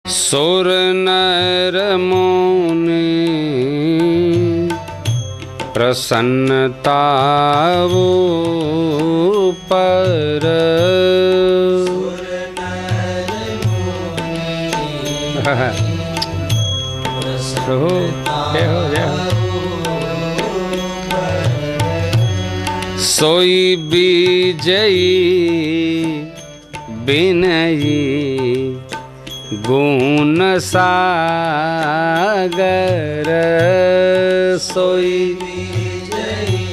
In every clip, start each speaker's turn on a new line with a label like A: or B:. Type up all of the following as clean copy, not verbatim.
A: सुर नर मुनि प्रसन्नता पर प्रभु जय हो जय हो। सोई विजयी विनयी गुण सागर सोई विजयी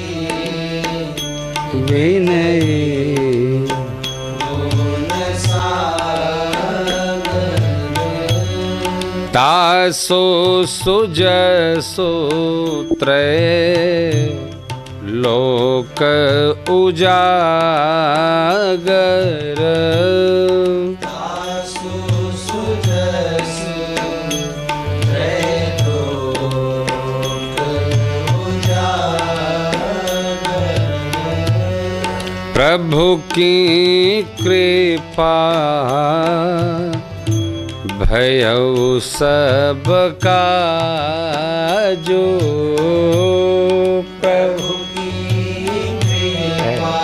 A: विनयी गुण सागर तासो सुजसो त्रय लोक उजागर प्रभु की कृपा भयउ सब काजो प्रभु की कृपा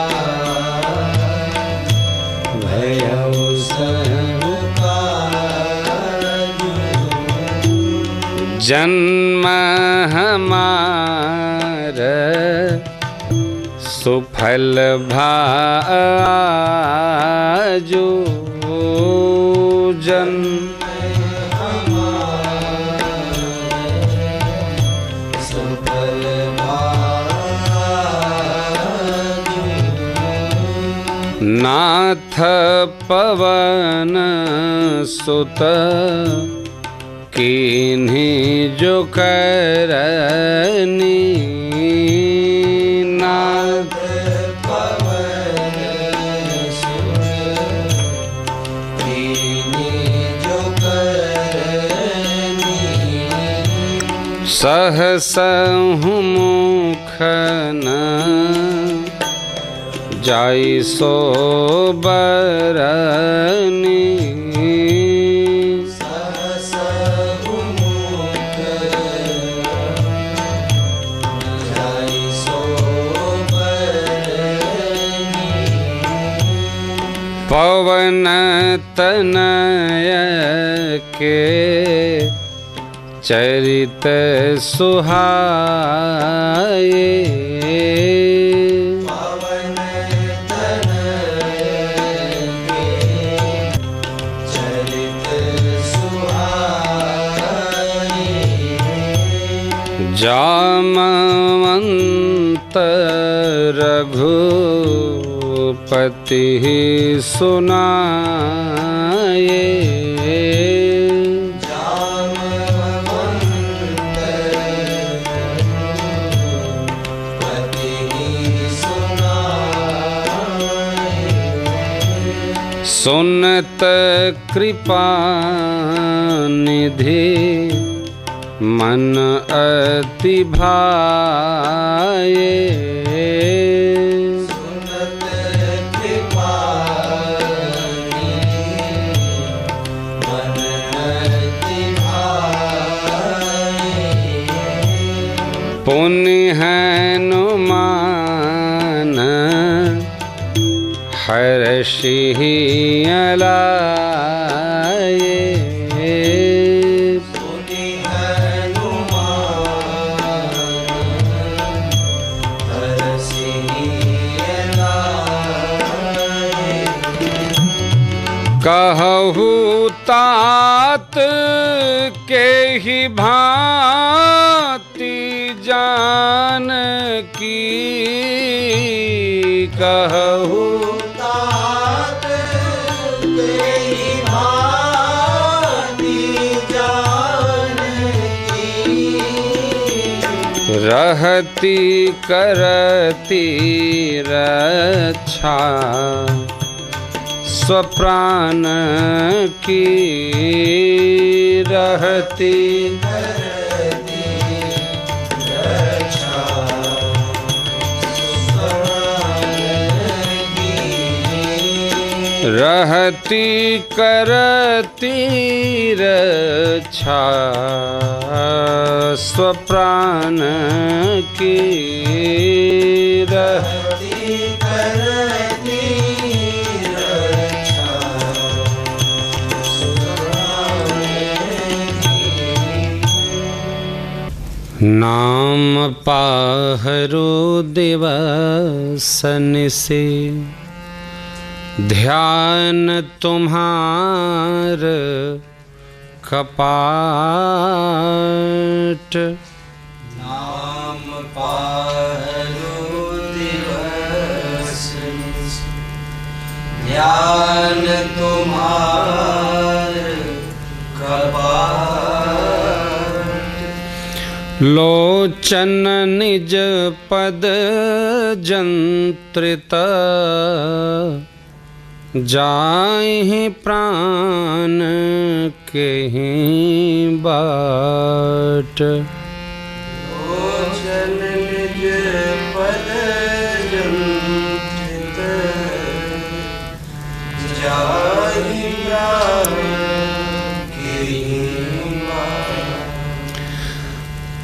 A: भयउ सब काजो जन्म हमार सुफल भाजो जन्म सुफल भाजो नाथ पवन सुत किन्हीं जो करनी नाथ पवन सुत किन्हीं जो करनी सहस मुखन जाई सो बरनी पवन तनय के चरित सुहाए पवन तनय के चरित सुहाए जामवंत रघुपति सुनाए जामवंत रघुपति सुनाए सुनत कृपा निधि मन अति भाए पुण्य हनुमान हर्षिलाए पुण्य हनुमान हर्षिलाए कहु तात के ही भांति जानकी कहु तात तेहि भांति जानकी रहती करती रक्षा स्वप्राण की रहती रहती करती रक्षा स्वप्राण की, रहती करती रक्षा स्वप्राण की। नाम पाहरो दिवसन से ध्यान तुम्हार कपाट,
B: नाम पाहरो दिवस ध्यान तुम्हार कपाट।
A: लोचन निज पद जंत्रित जाहि प्राण केहि बाट,
B: लोचन निज पद जंत्रित जाहि प्राण केहि बाट।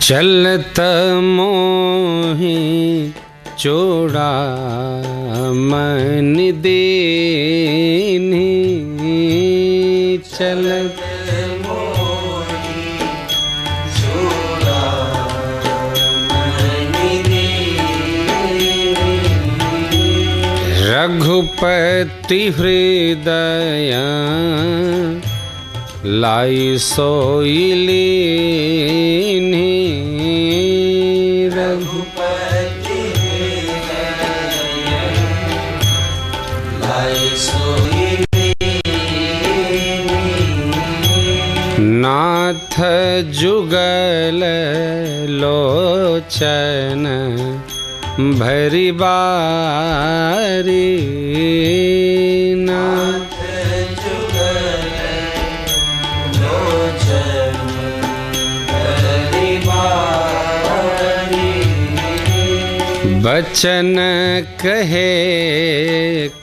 A: चलत मोहि चूड़ामणि दीन्हि, चलत
B: मोहि चूड़ामणि दीन्हि।
A: रघुपति हृदय लाई सोई लीन्हि,
B: रघुपति हृदय लाई सोई लीन्हि।
A: नाथ जुगल लोचन भरी बारी, नाथ
B: जुगल लोचन भरी बारी।
A: बचन कहे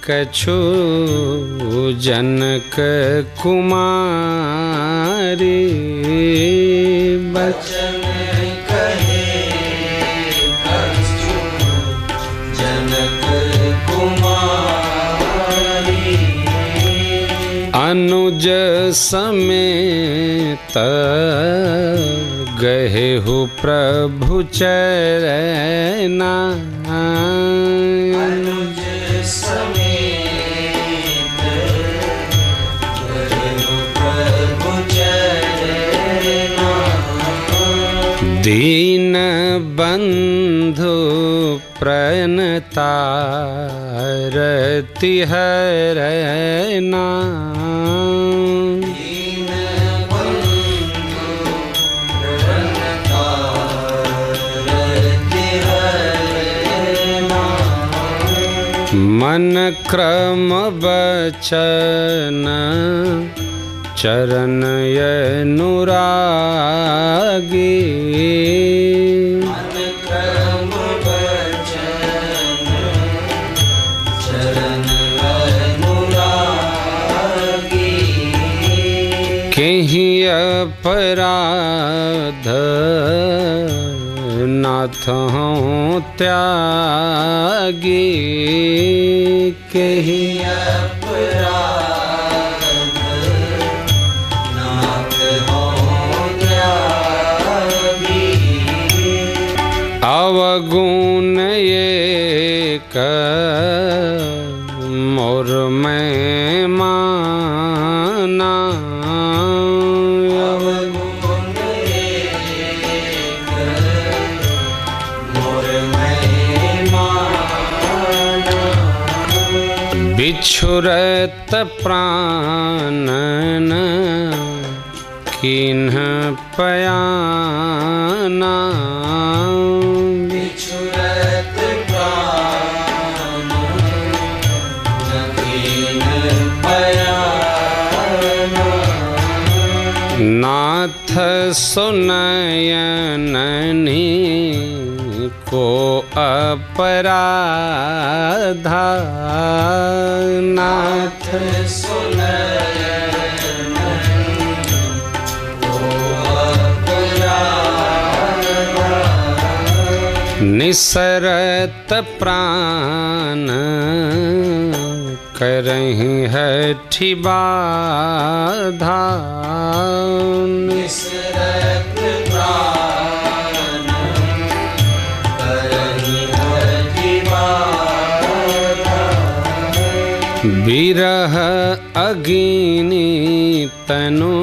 A: कछु जनक कुमारी,
B: बचन कहे कछु जनक कुमारी।
A: अनुज समेत गहेहु प्रभु चरना,
B: अनुज समेत गहेहु प्रभु चरना।
A: दीन बंधु प्रणतारति हरना,
B: दीन बंधु प्रणतारति हरना।
A: मन क्रम बचन चरण अनुरागी,
B: मन क्रम बचन चरण अनुरागी।
A: केहि अपराध नाथ हूँ त्यागी, केहि
B: अपराध नाथ हो त्यागी।
A: अवगुण एक मोर मैं माना,
B: अवगुण एक मोर मैं माना।
A: बिछुरत प्राणन किन्ह पयाना,
B: बिछुरत प्राण नकीन पयाना।
A: नाथ सुनयननि को अपराधा नाथ निसरत प्राण करहि हठि बाधा
B: निसरत प्राण करहि हठि बाधा
A: विरह अगिनी तनु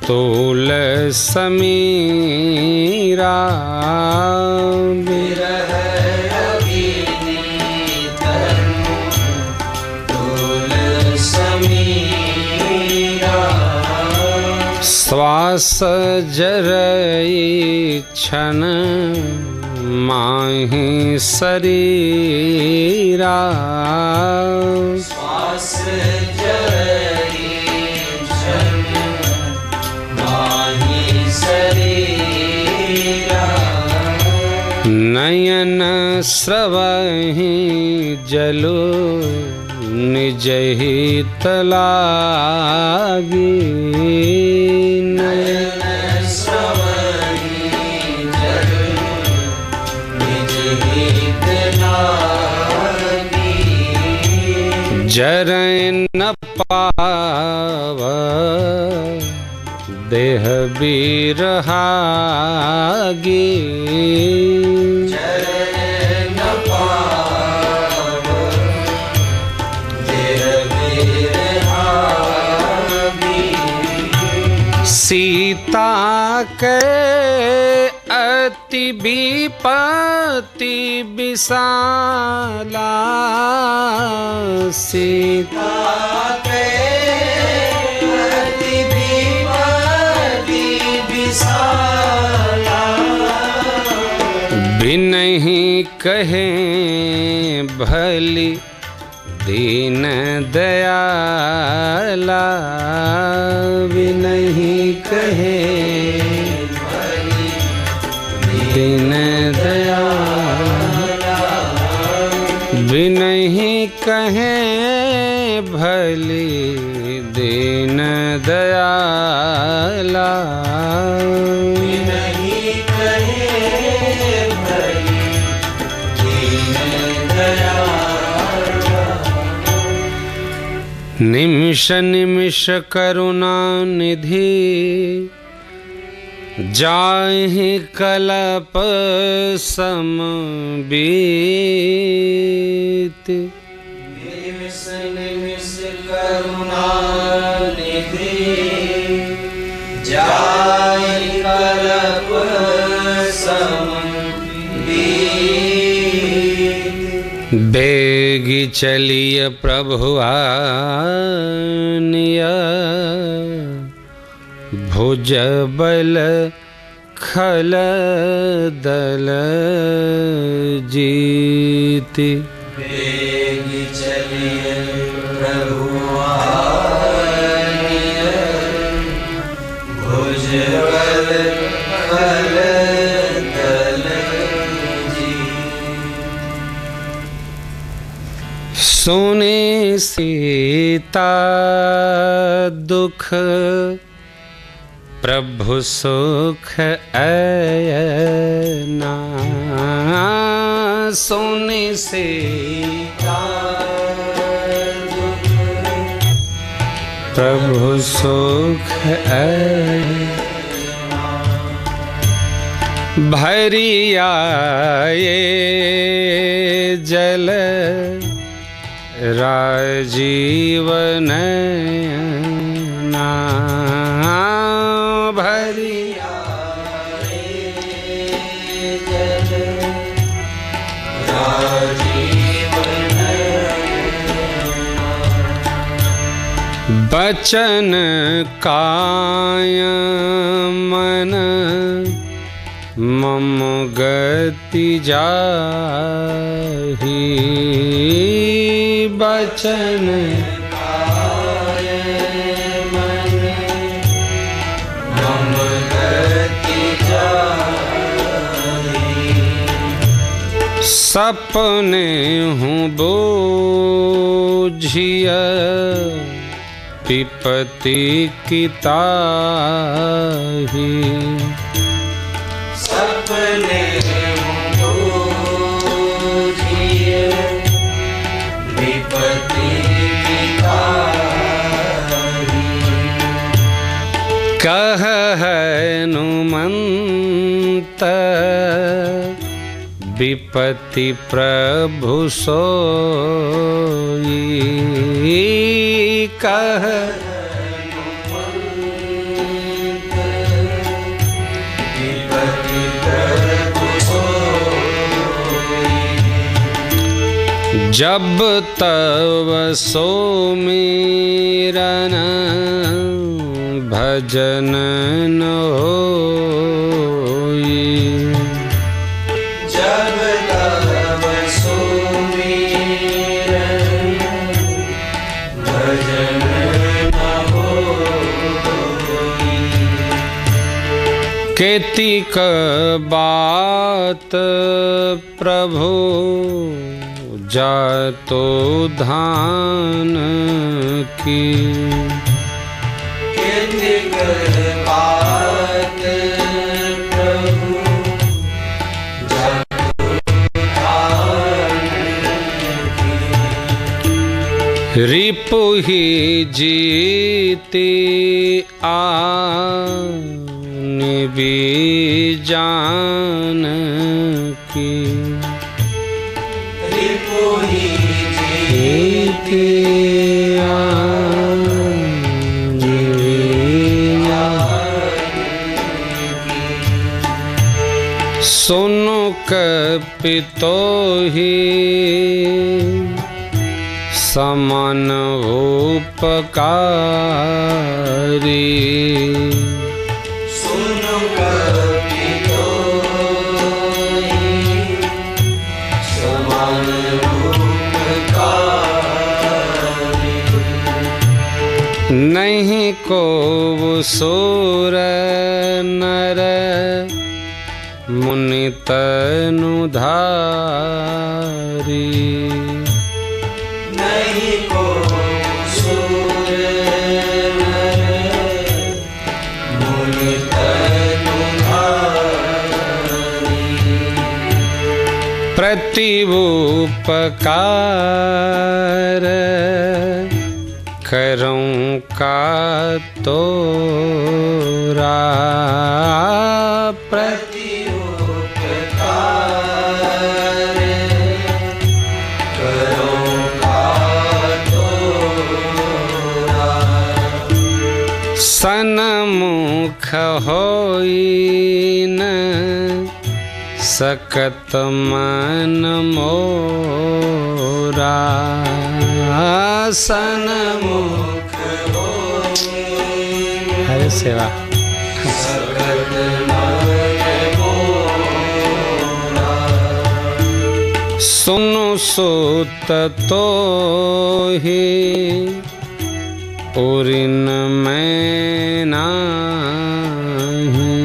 A: तोल समीरा
B: विरह अगिनी तनु तोल समीरा
A: श्वास जरई क्षण माहि शरीरा
B: श्वास जरई क्षण माहि शरीरा
A: नयन स्रवहि जलो निजहि तलागी
B: नयन स्रवहि जलो निजहि तलागी
A: जरै न पाव देह बिरहागी
B: जरै न पाव देह बिरहागी
A: सीता के अति विपत्ति विशाला सीता
B: ताके अति विपत्ति विशाला
A: बिनहि कहे भली दीन दयाला बिनहि कहे दीन दयाला बिनहि कहे भली दीन दयाला
B: नहीं कहे भली दीन दयाला
A: निमिष निमिष करुणा निधि जाहि कलप समबीत
B: निमिष निमिष करुणा निधि जाय कल्प समबीत
A: बेगी चलिय प्रभु आनिय भुज बल खल दल जीति
B: बेगी चलिए प्रभु आनिय भुज बल खल दल जी
A: सुने सीता दुख प्रभु सुख अयना सुने सीता
B: दुख
A: प्रभु सुख अयना भरी आए जल राजीवन भरी बचन काय मन मम गति जाहि बचन
B: काय मन मम गति जाहि
A: सपने हूँ बूझिया विपत्ति की ताही।
B: सपने बूझिए विपत्ति की ताही।
A: कह हनुमंत विपत्ति प्रभु सोई। कह
B: विपत्ति प्रभु सोई।
A: जब तब सोमिरन भजन न होई।
B: जब तब सुमिरन भजन न होई।
A: केतिक बात प्रभु जातो धान की।
B: केतिक बात प्रभु जातो धान की।
A: रिपु ही जीती आन बीजान की।
B: रिपु ही जीती आन बीजान की।
A: सुनु कपितोहि समन उपकारी।
B: सुनु कपितोहि समान उपकारी।
A: नहीं को सुर नर मुनि तनु धारी।
B: नहीं को सुर नर मुनि तनु धारी।
A: प्रतिउपकार करूं का तोरा।
B: प्रतिउपकार करूं का तोरा।
A: सन्मुख होइन सकत मन मोरा। सन्मुख हरे सेवा
B: सकत मन मोरा।
A: सुनु सुत तोहि उरिन मैं नाही।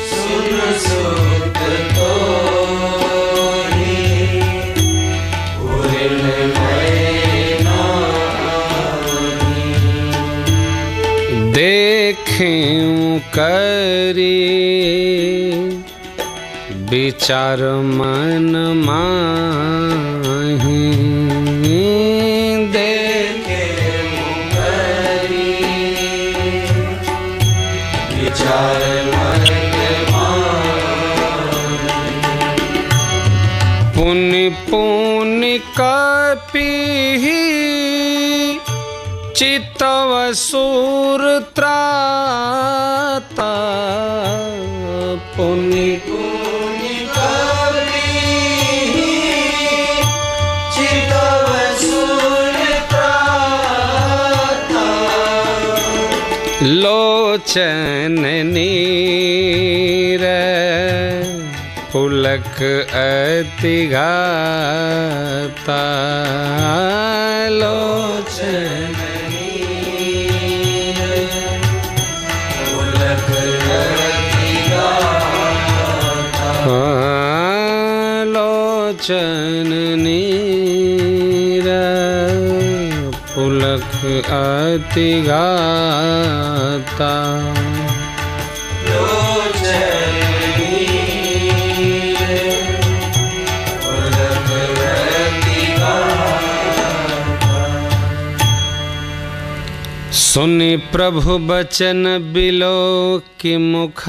B: सुन सुत तोहि उरिन मैं नाही।
A: देखें करी विचार मन माही।
B: देखे मुकरी विचार मन माही।
A: पुनि पुनि कपिहि चितव सुर त्राता। पुनि
B: पुनि कपिहि चितव सुर त्राता।
A: लोचन नीर पुलक अति घाता। लोचन लोचन नीर पुलक अति गाता सुनि प्रभु बचन बिलो कि मुख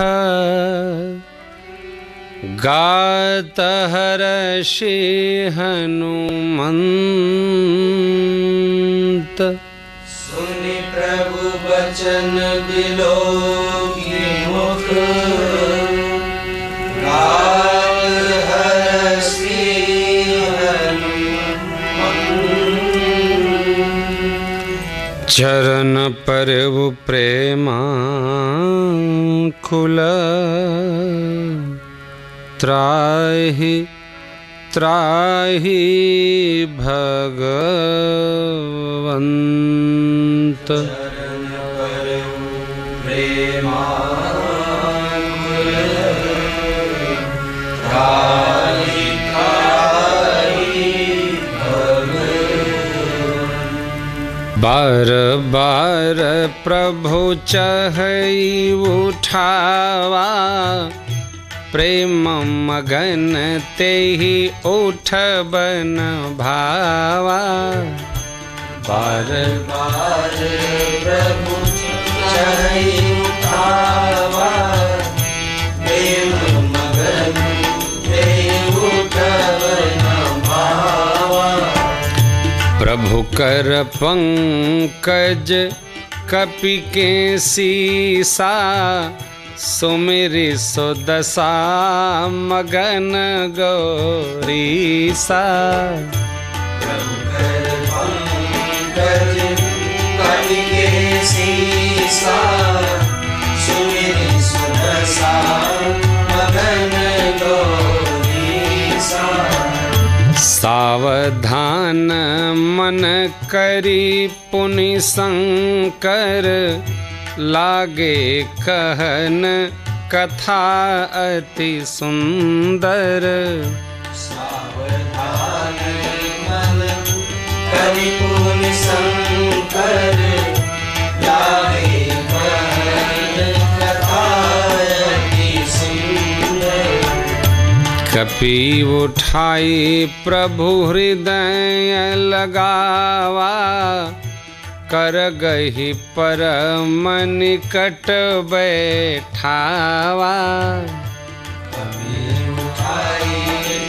A: गात हर्षि हनुमंत।
B: सुनि प्रभु बचन बिलो कि मुख गात हर्षि
A: चरण परवु प्रेमाकुल त्राहि त्राहि भगवंत। बार बार प्रभु चहई उठावा प्रेम मगन तेहि उठ बन भावा।
B: बार बार प्रभु चहई उठावा प्रेम मगन तेहि उठ बन भावा।
A: प्रभु कर पंकज कपि के सीसा सुमिरि सुदशा मगन गौरीसा।
B: प्रभु कर पंकज कपि के सीसा सुमिरि सुदशा मगन गौरीसा।
A: सावधान मन करी पुनि शंकर लागे कहन कथा अति सुंदर।
B: सावधान मन करि पुनि शंकर लागे कहन कथा अति सुंदर।
A: कपि उठाई प्रभु हृदय लगावा कर गही परम निकट बैठावा।
B: कपि उठाई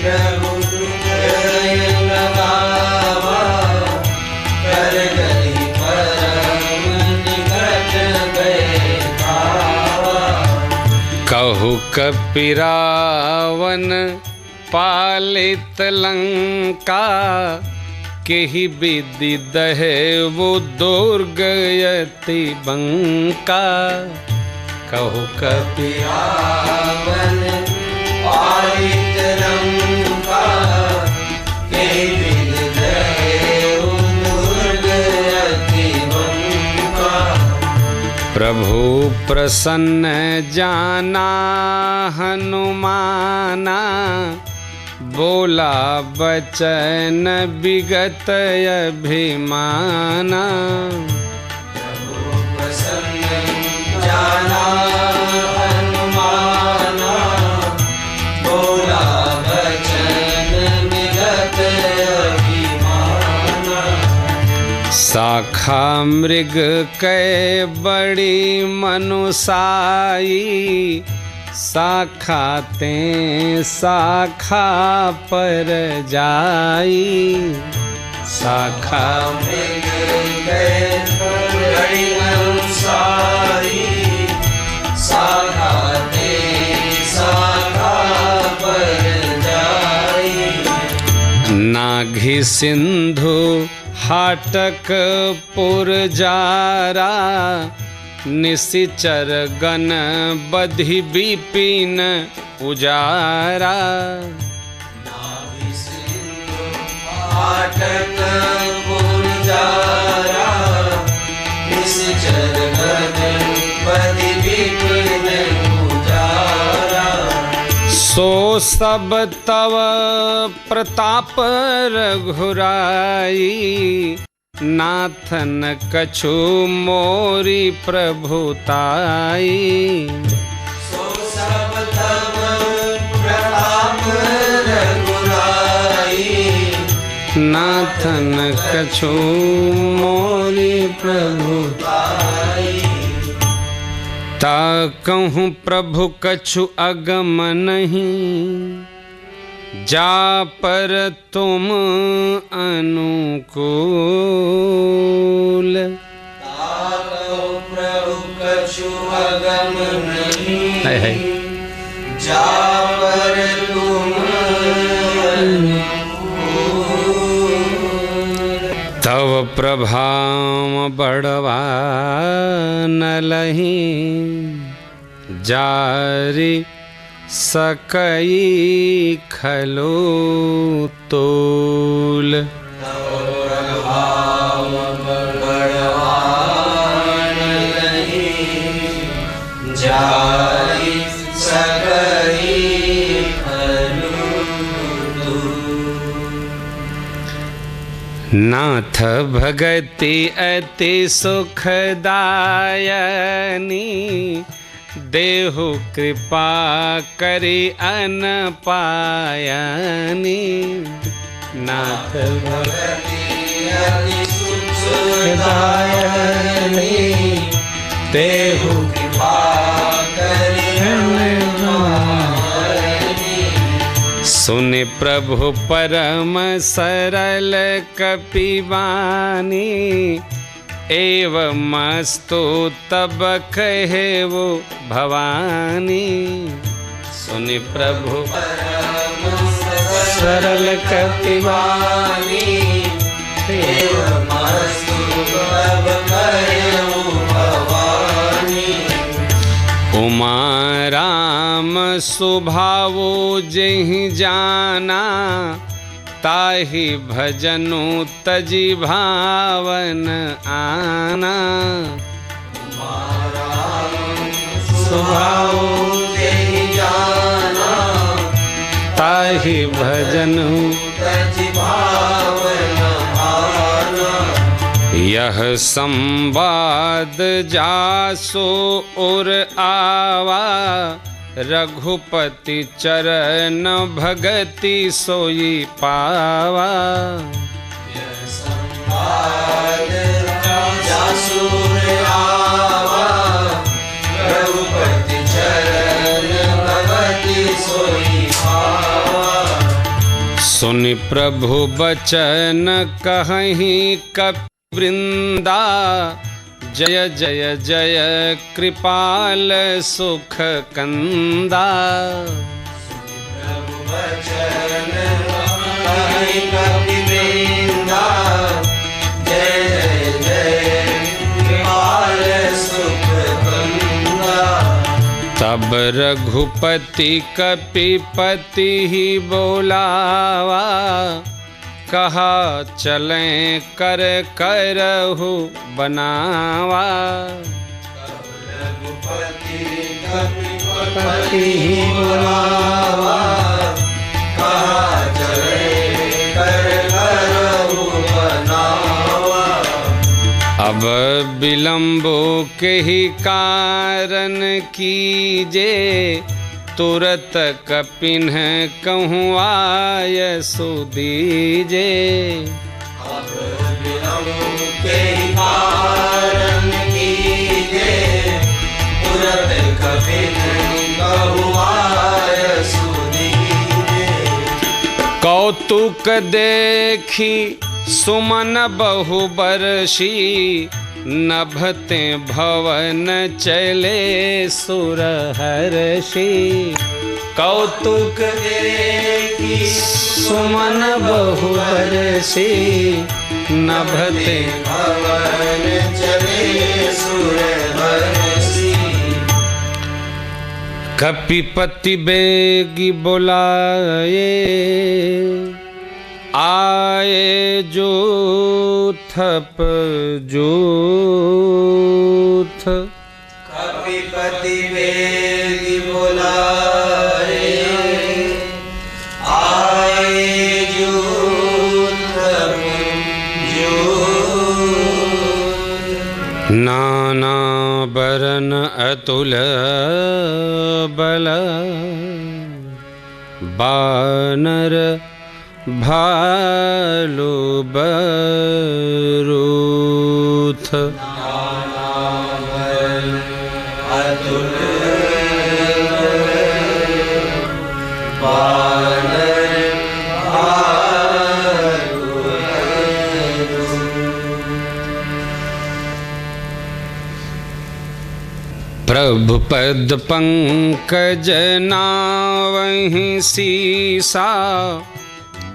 B: प्रभु हृदय लगावा कर गही परम निकट बैठावा।
A: कहु कपि रावण पालित लंका केहि विधि दहे वो दुर्गयति बंका। कहु कपि
B: रावण पालित लंका केहि विधि दहे वो दुर्गयति बंका।
A: प्रभु प्रसन्न जाना हनुमाना बोला बचन विगत अभिमाना।
B: प्रभु प्रसन्न जाना हनुमाना बोला बचन विगत अभिमाना।
A: शाखा मृग कै बड़ी मनुसाई शाखा ते शाखा पर जाई। शाखा
B: मृग कै बड़ी मनुसाई शाखा ते शाखा पर जाई।
A: नाघि सिंधु हाटक पुरजारा निशिचर गण बधि विपिन उजारा।
B: नाभि सिंधु हाटक पुरजारा निशिचर गण बधि विपिन उजारा।
A: सो सब तव प्रताप रघुराई, नाथन कछु मोरी प्रभुताई।
B: सो सब तव प्रताप रघुराई,
A: नाथन कछु मोरी प्रभुताई। ता कहूँ प्रभु कछु अगम नहीं, जा पर तुम अनुकूल।
B: प्रभु कछु अगम नहीं,
A: है
B: जा पर तुम
A: तव प्रभाव बढ़वा न लही, जारी सकई खलो तोल।
B: प्रभाव बढ़वा न लही, जारी सकई खलो तोल।
A: नाथ भगति अति सुखदायनी, देहु कृपा करी अन पायनी। नाथ
B: भगति अति सुखदायनी, देहु कृपा करी अन पायनी।
A: सुनि प्रभु परम सरल कपिवानी, एवमस्तु तब कहे वो भवानी। सुनि प्रभु
B: परम सरल कपिवानी, एवमस्तु तब कहे वो भवानी।
A: उमा राम सुभावो जेहि जाना, ताहि भजनु तजि भावन आना।
B: स्वभाव जेहि जाना,
A: ताहि भजनु
B: तजि भावन आना।
A: यह संवाद जासो उर आवा, रघुपति चरण भगति सोई पावा।
B: यह संवाद जासो उर आवा, रघुपति चरण भगति सोई पावा।
A: सुनि प्रभु बचन कहहीं कपिवृंदा, जय जय जय कृपाल सुख कंदा।
B: प्रभु बचन कहहीं कपिवृंदा, जय जय जय कृपाल सुख कंदा।
A: तब रघुपति कपिपति ही बोलावा, कहा चलें कर करहु बनावा।
B: रघुपति कपिपति बोलावा, कहा चले कर करहु बनावा।
A: अब विलंबो के ही कारण कीजे, तुरत कपिन्ह कहूँ आय सुदीजे।
B: अब विलंब के कारण कीजे, तुरत कपिन्ह कहूँ आय सुदीजे।
A: कौतुक देखी सुमन बहु बरसी, नभते भवन चले सुरहर्षि। कौतुक
B: देखी
A: सुमन बहु बरसी, नभते
B: भवन चले सुरहर्षि।
A: कपिपति बेगी बुलाए, आए जो थप जूथ।
B: कपिपति बेगी बुलाए,
A: बरन अतुल बल बानर भालु बरूथ
B: अतुल बानर
A: प्रभु पद पंकज नावहि सीसा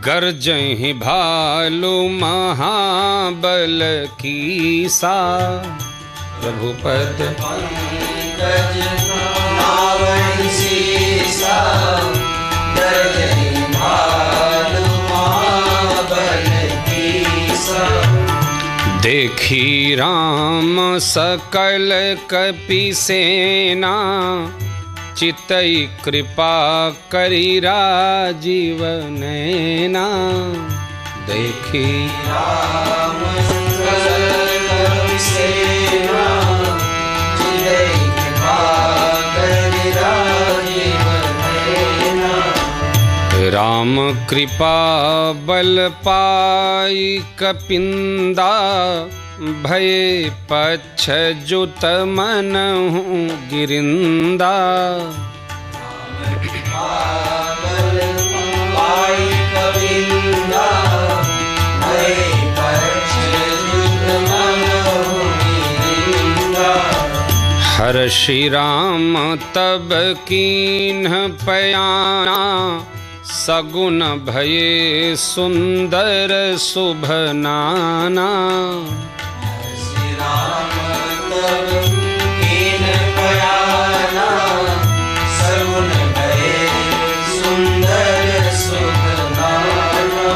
A: गर्जहि भालु महाबल कीसा। प्रभु पद
B: पंकज नावहि सीसा गर्जहि भालु महाबल कीसा।
A: देखी राम सकल कपि सेना चितई कृपा करी राजीव नैना। देखी
B: राम सकल कपि सेना चितई कृपा करी राजीव नैना।
A: राम कृपा बल पाई कपिंदा भय पक्ष जुत मनहु गिरिंदा।
B: बल पाई कपिंदा भय पक्ष जुत मनहु गिरिंदा।
A: हर श्री राम तब कीन्ह पयाना सगुन भये सुंदर शुभ नाना।
B: श्री राम तब कीन्ह पयाना सगुन भये सुंदर शुभ नाना।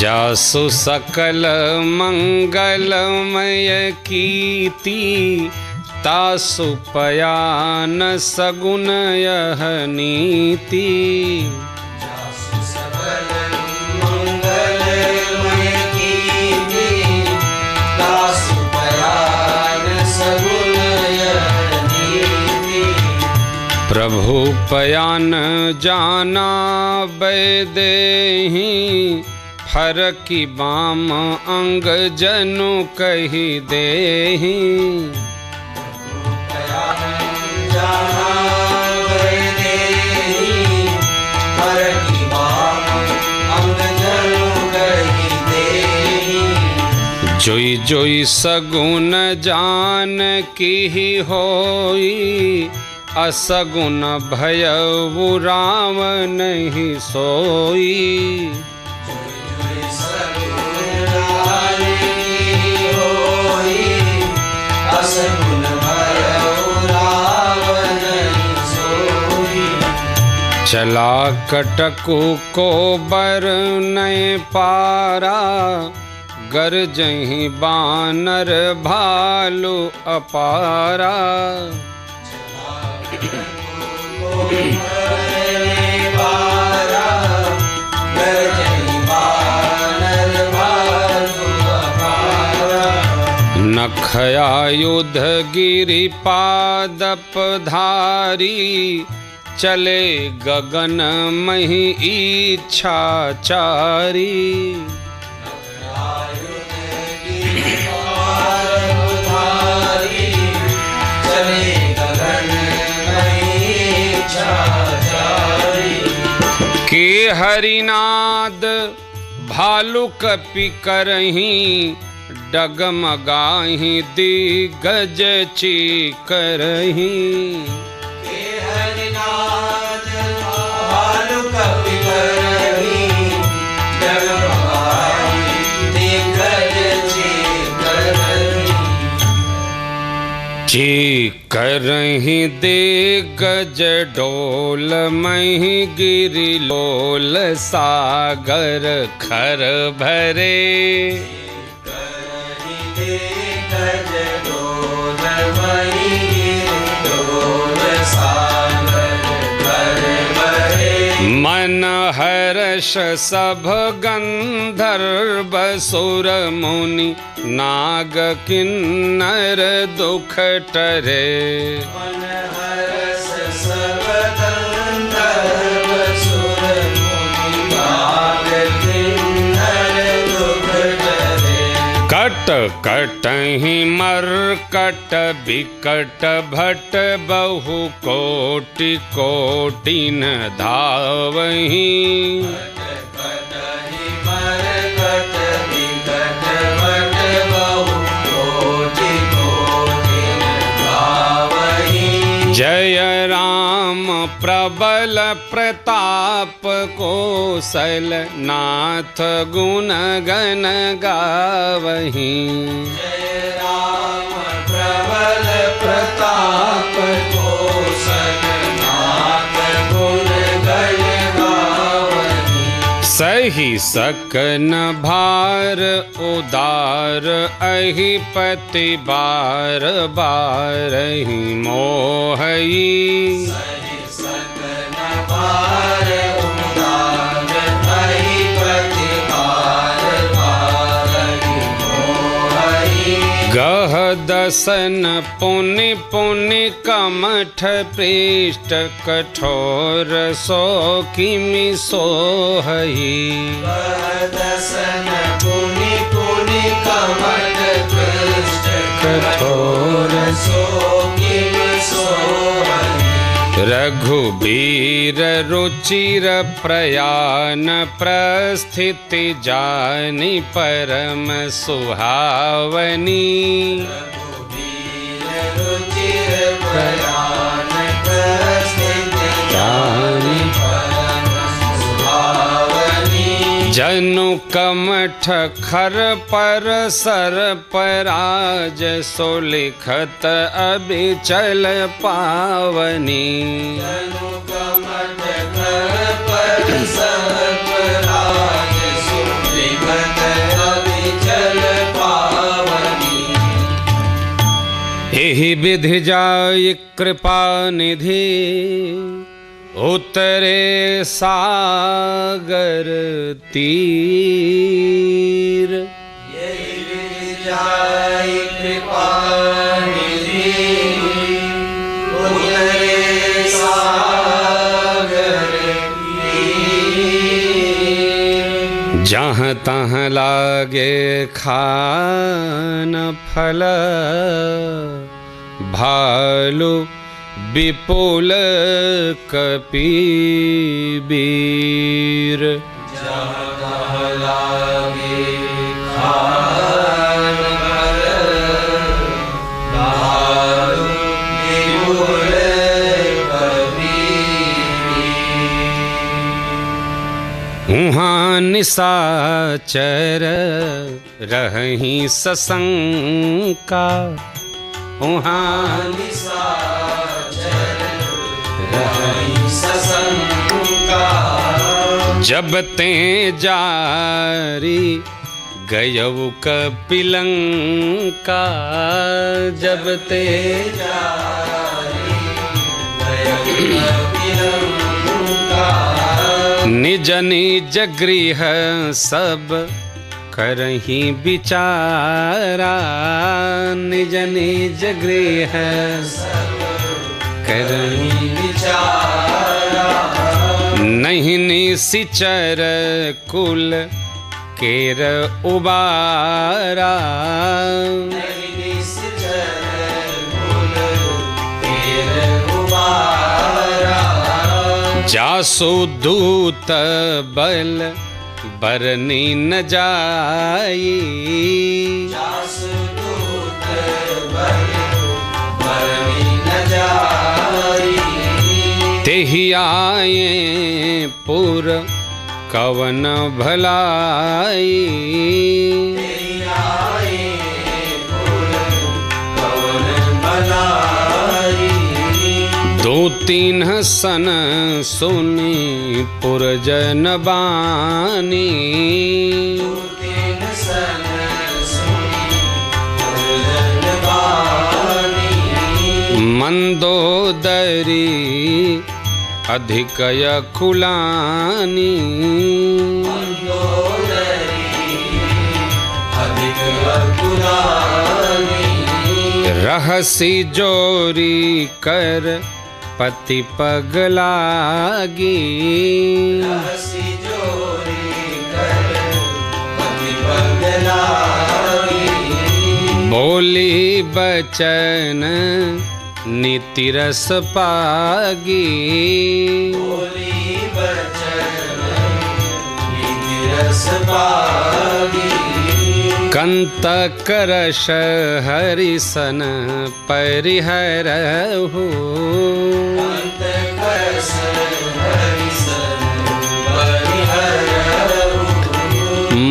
A: जासु सकल मंगलमय कीर्ति तासु पयान सगुन यह नीति। प्रभु पयान जाना बैदेहि फरकी बाम अंग जनु कही देहि। जोई जोई सगुन जान की होई असगुन भयउ राम नहीं सोई। चला कटकु को बर नय पारा गरजहि बानर भालु अपारा। नखयायुध गिरि पादप धारी चले गगन मही इच्छाचारी। के हरिनाद भालु कपि करहीं डगमगाहि दिग्गज चीकरहीं।
B: के हरिनाद भालु कपि करहीं डगमगाहि दिग्गज चीकरहीं।
A: चीकरहीं दिग्गज डोल मही गिरि लोल सागर खर भरे। मन हर हर्ष सब गंधर्व सुर मुनि नाग किन्नर दुख टरे।
B: मन हर्ष सब गंधर्व सुर मुनि नाग किन्नर दुख टरे।
A: कट कटहि मरकट बिकट भट बहु कोटि कोटि न धावहि।
B: कटहि मरकट बिकट भट बहु कोटि कोटि न धावहि।
A: जय राम प्रबल प्रताप कौशल नाथ गुण गण गावहि।
B: जय राम प्रबल प्रताप कौशल नाथ गुण गण गावहि।
A: सही सकन भार उदार अहिपति बार बारहि मोहई।
B: सहि सकन भार उदार अहिपति बार बारहि मोहई।
A: गह दसन पुनि पुनि कमठ पृष्ठ कठोर सो किमि सोहई।
B: दसन पुनि पुनि कमठ पृष्ठ कठोर सो किमि सोहई।
A: रघुबीर रुचिर प्रयान प्रस्थिति जानि परम सुहावनी।
B: रघुबीर रुचिर प्रयान प्रस्थिति जानि परम सुहावनी।
A: जनु कमठ खर पर सर पराज सो लिखत अबिचल पावनी।
B: जनु कमठ खर पर सर पराज सो लिखत अबिचल पावनी।
A: एहि विधि जाय कृपा निधि उतरे सागर तीर।
B: यही विधि जाय कृपा निधि उतरे सागर तीर।
A: जहाँ तहाँ लागे खान फल भालू विपुल कपीबीर।
B: जहाँ तहाँ लागे खान फल भालू विपुल कपीबीर।
A: उहाँ निशाचर रहहि सशंका। उहाँ
B: निशाचर रहहि सशंका।
A: जब ते जारी गयऊ कपिलंका। जब ते
B: जारी गयऊ कपिलंका।
A: निज निज गृह सब करहि विचारा। निज निज गृह
B: सब
A: करहि
B: विचारा।
A: नहीं निशिचर कुल केर उबारा।
B: नहीं निशिचर कुल केर उबारा।
A: जासु दूत बल बरनी न जाई।
B: जासु दूत बल बरनी न जाई।
A: तेहि आए पुर कवन भलाई।
B: तेहि आए पुर कवन भलाई।
A: दो तीन सन सुनी पुरजन बानी।
B: दो तीन सन सुनी पुरजन बानी।
A: मंदोदरी अधिकय कुलानी रहसी जोरी कर पति पगलागी बोली बचन नीति रस पागी कंतक रस हरिसन परिहरहु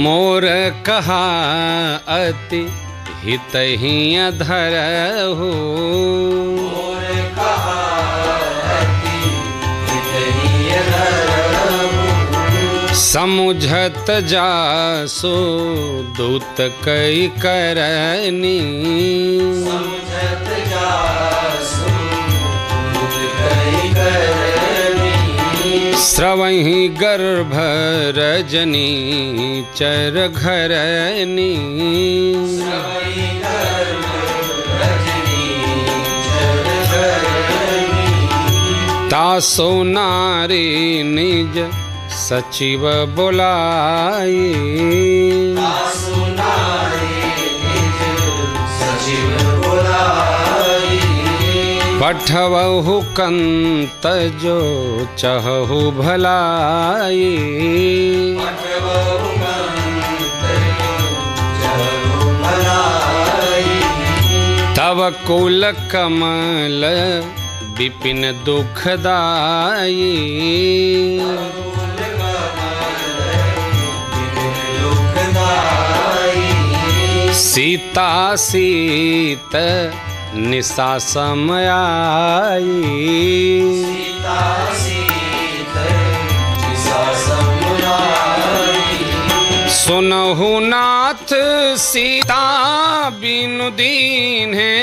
A: मोर कहा अति हितहि अधरहु समुझत जासो दूत कई करनी स्रवहि गर्भ रजनी चर घरनी तासो नारी निज सचिव बुलाई पठवहु कंत जो चहु भलाई तव कुल कमल विपिन दुखदाई सीता सीत निशा समयाई सुनहु नाथ सीता बिनु दीन है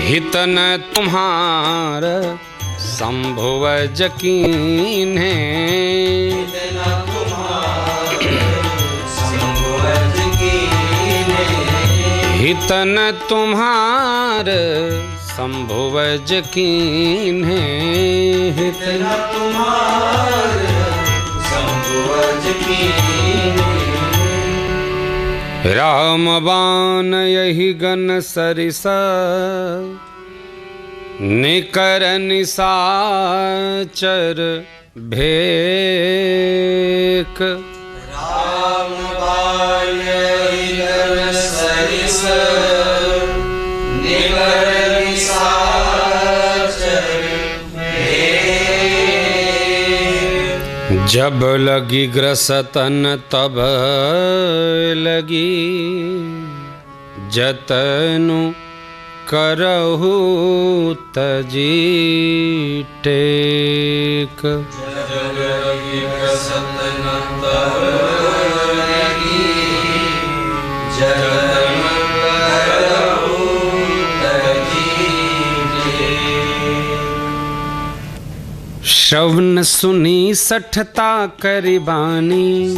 A: हितन तुम्हार संभव यकीन है हितन तुम्हार संभव यकीन है हितन तुम्हार संभव यकीन राम बाण यही गन सरिसा निकर निशाचर भेक
B: राम बाण यही गन सरिसा निकर निशाचर भेक
A: जब लगी ग्रसतन तब लगी जतनु करहु तजी टेक श्रवण सुनी सठता करिबानी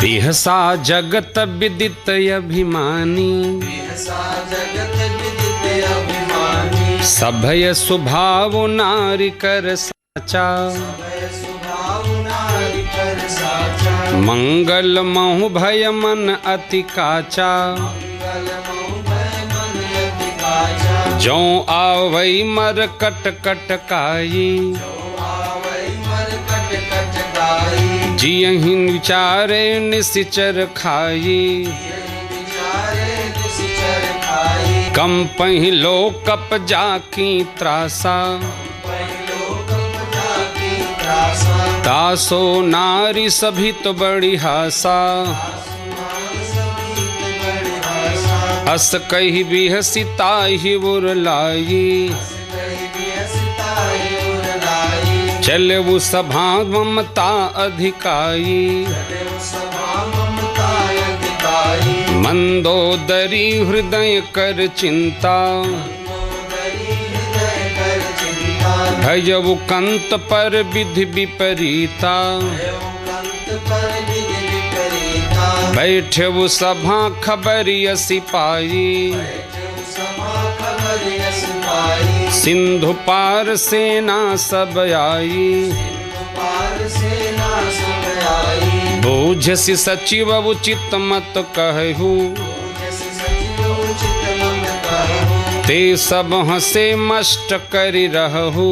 A: बिहसा जगत विदित अभिमानी सभय स्वभाव नारी कर साचा मंगल महु भय मन अति काचा जो आवई मर कट कट काई जियहि विचारे निशिचर खाई कम पहि लोकप जाकी त्रासा तासो नारी सभी तो बड़ी हासा अस कही बिहसिता ही उरलाई चले वो सभा ममता अधिकाई मंदोदरी हृदय कर चिंता, भयउ कंत पर विधि विपरीता, बैठे सभा खबरिय सिपाही, सिंधु पार सेना सब आई, बूझसि सचिव उचित मत कहू, ते सब हसे मष्ट करि रहू,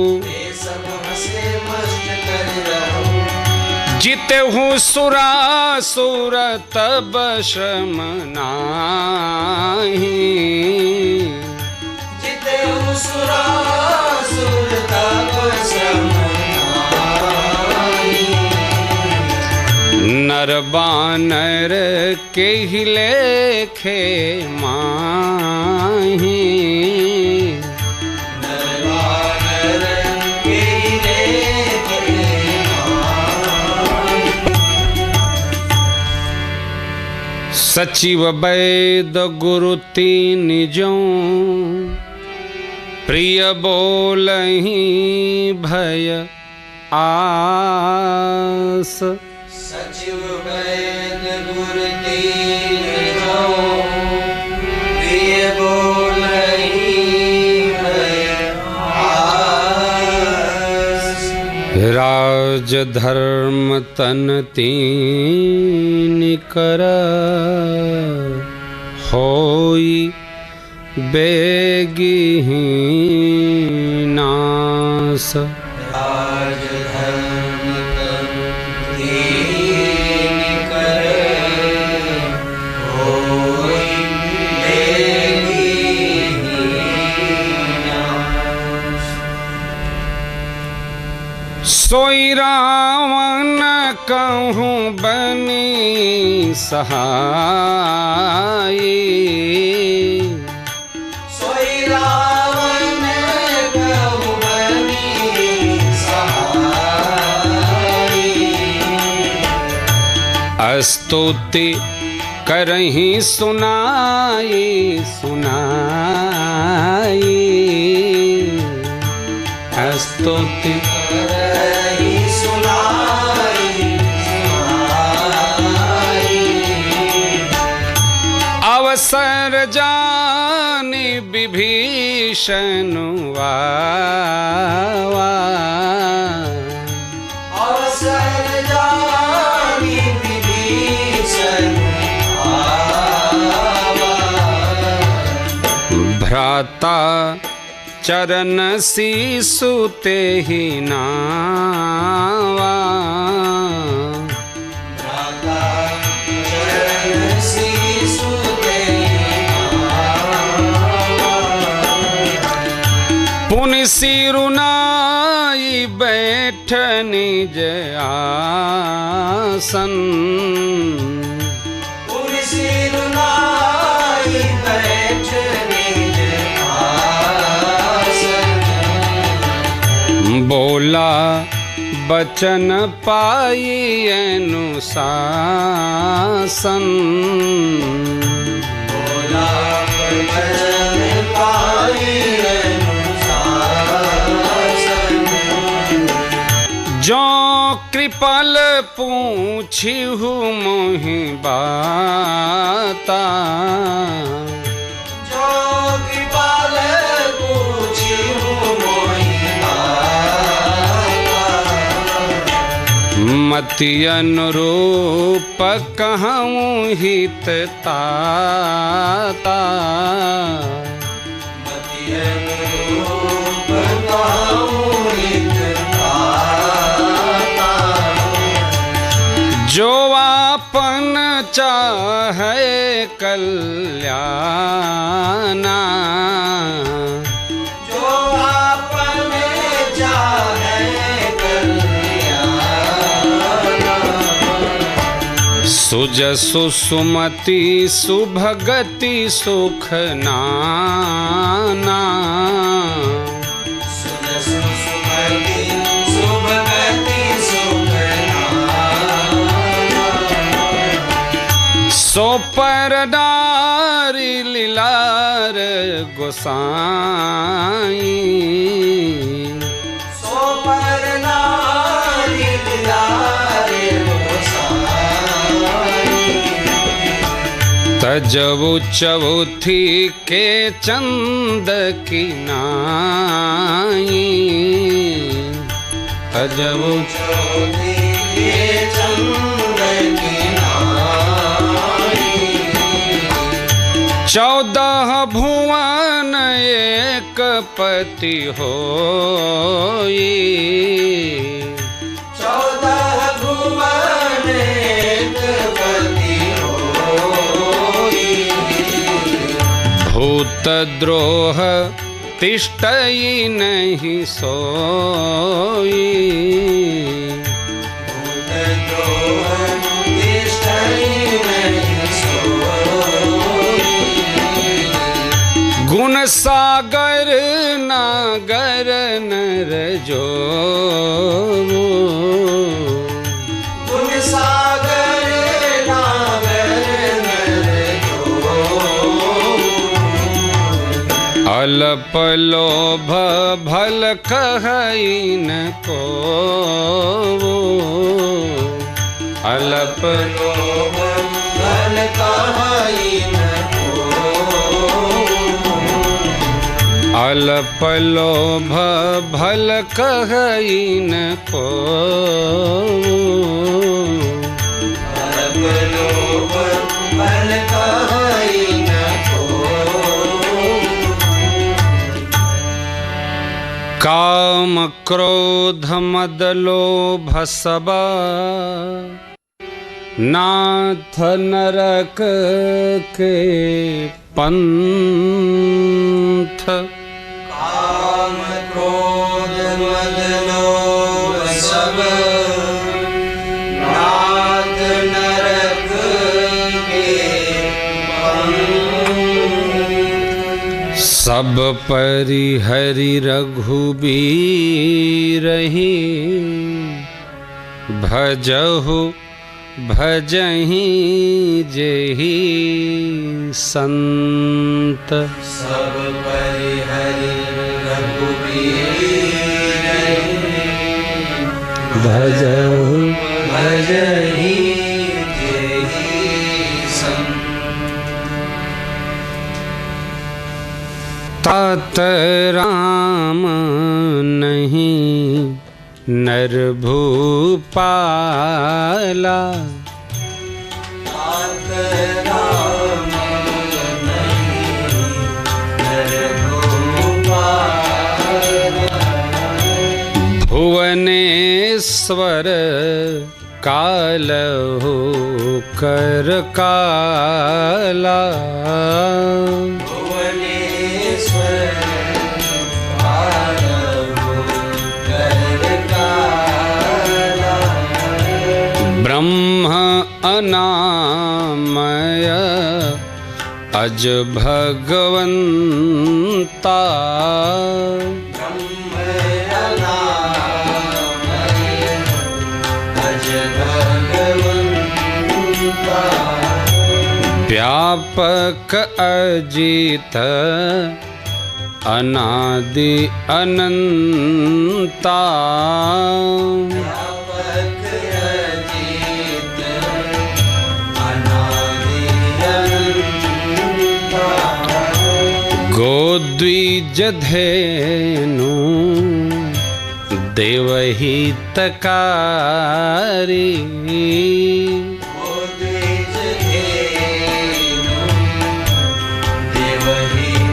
A: जितहु सुरासुर तब श्रम नाहि, जितहु सुरासुर तब श्रम नाहि, नर बानर के ही लेखे माही, सचिव वैद गुरु तीन जो, प्रिय बोलहि भय आस, सचिव वैद गुरु तीन जो, प्रिय बोलहि भय आस, राज धर्म तन तीन कर, होई बेगी नास, राज धर्म तीन कर, होई बेगी नास, सोई रावण कहूँ बनी सहाय, सोई रावण कहूँ बनी सहाय, स्तुति करहि सुनाई सुनाई, स्तुति करहि सुनाई सुनाई, अवसर जानि विभीषण आवा, अवसर जानि विभीषण आवा, भ्राता चरण शीशु ते ही नावा, भ्राता चरण शीशु ते ही नावा, पुनि सिरुनाई बैठ निज आसन, पुनि सिरुनाई बैठ निज आसन, बोला बचन पाई अनुशासन, बोला बचन पाई अनुशासन, जो कृपल पूछिहु मोहि बाता, जो कृपल पूछिहु मोहि मति अनुरूप कहूँ हित ताता, मति अनुरूप कहूँ हित ताता, जो आपन चाहे कल्याणा, जो आपन चाहे सुजसु सुमति सुभगति सुख नाना, सुजसु सुमति सुभगति सुख नाना, सो पर नारी लीलार गोसाई,
B: सो पर नारी लीलार गोसाई।
A: तजबु चबुथी के चंद की नाई, तजबु
B: चबुथी के चंद की नाई।
A: 14 भुवन एक पति होई,
B: 14 भुवन एक पति होई।
A: भूत द्रोह तिष्ठई नहीं सोई,
B: भूत द्रोह तिष्ठई नहीं सोई।
A: गुण सागर नागर नर जो,
B: गुण सागर नागर नर जो।
A: अल्प लोभ भल कहई न को, अल्प
B: लोभ भल कहई न को।
A: अल्प लोभ भल कहई न को,
B: अल्प लोभ भल कहई न को।
A: काम क्रोध मद लोभ सब नाथ नरक के पंथ,
B: काम क्रोध मद लोभ सब नाथ नरक के पंथ।
A: सब परिहरि रघुबीरहि, भजहु भजहि जेहि संत।
B: सब परिहरि रघुबीरहि,
A: भजहु
B: भजहि जेहि संत।
A: तात राम नहीं नर भूपाला,
B: तात राम नहीं नर भूपाला।
A: भुवनेश्वर कालहु कर काला,
B: भुवनेश्वर कालहु कर काला।
A: ब्रह्म अनामय अज भगवंता,
B: ब्रह्म अनामय अज भगवंता।
A: व्यापक अजित अनादि अनंता,
B: व्यापक अजित अनादि अनंता।
A: गोद्विज धेनु देवहितकारी,
B: गोद्विज धेनु देवहितकारी।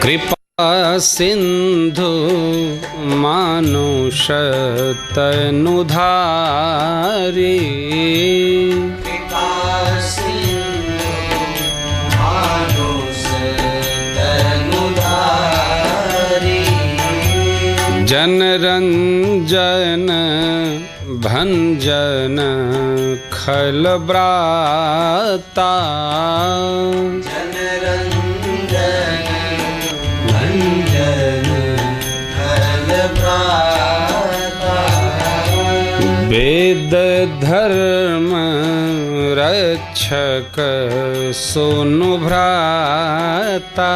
A: कृपा सिंधु मानुष तनुधारी,
B: कृपा सिंधु मानुष तनुधारी।
A: जनरंजन भंजन खलब्राता,
B: जनरंजन भंजन खलब्राता।
A: वेद धर्म रक्षक सोनु भ्राता,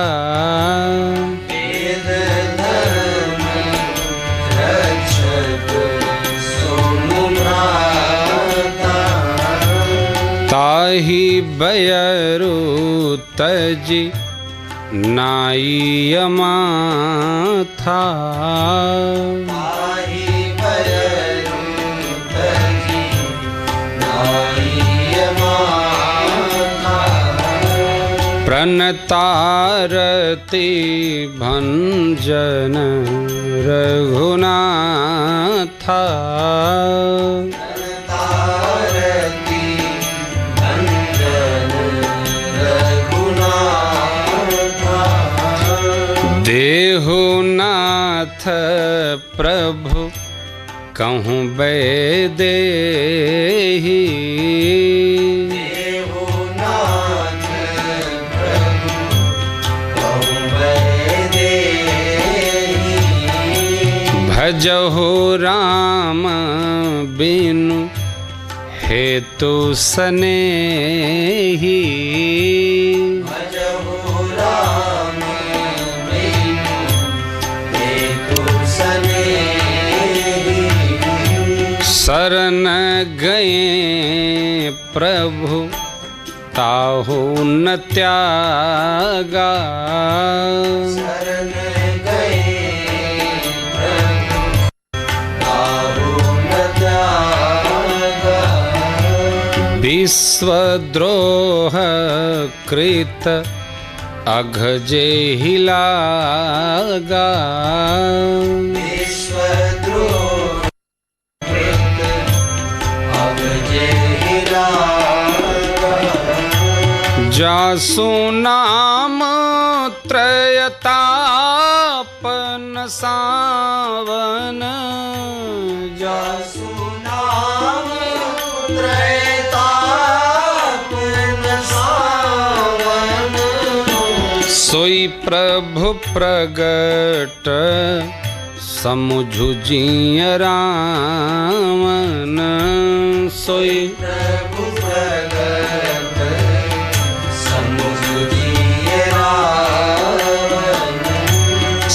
B: वेद धर्म रक्षक सोनु भ्राता,
A: ताहि बयरु तजि नाई माथा,
B: ताहि बयरु तजि नाई माथा,
A: प्रणतारति भंजन रघुनाथा,
B: तारति भंजन रघुनाथा,
A: देहुनाथ प्रभु कहूँ बैदेही,
B: देहुनाथ प्रभु कहूँ बैदेही,
A: भजहु राम बिनु हेतु सनेही,
B: भजहु राम बिनु हेतु सनेही,
A: शरण गए प्रभु ताहु न त्यागा,
B: शरण गए प्रभु ताहु न त्यागा,
A: विश्वद्रोह कृत अघ जेहि लागा,
B: विश्वद्रोह कृत अब जेहि लागा,
A: जासु नाम त्रयतापन सावन,
B: जासु नाम त्रैतापन सावन,
A: सोई प्रभु प्रगट समुझु जिय रामन, सोई
B: प्रभु प्रगट समुझिय रावण,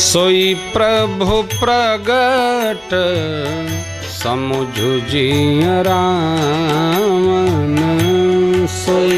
A: सोई प्रभु प्रगट समुझु जिय रामन, सोई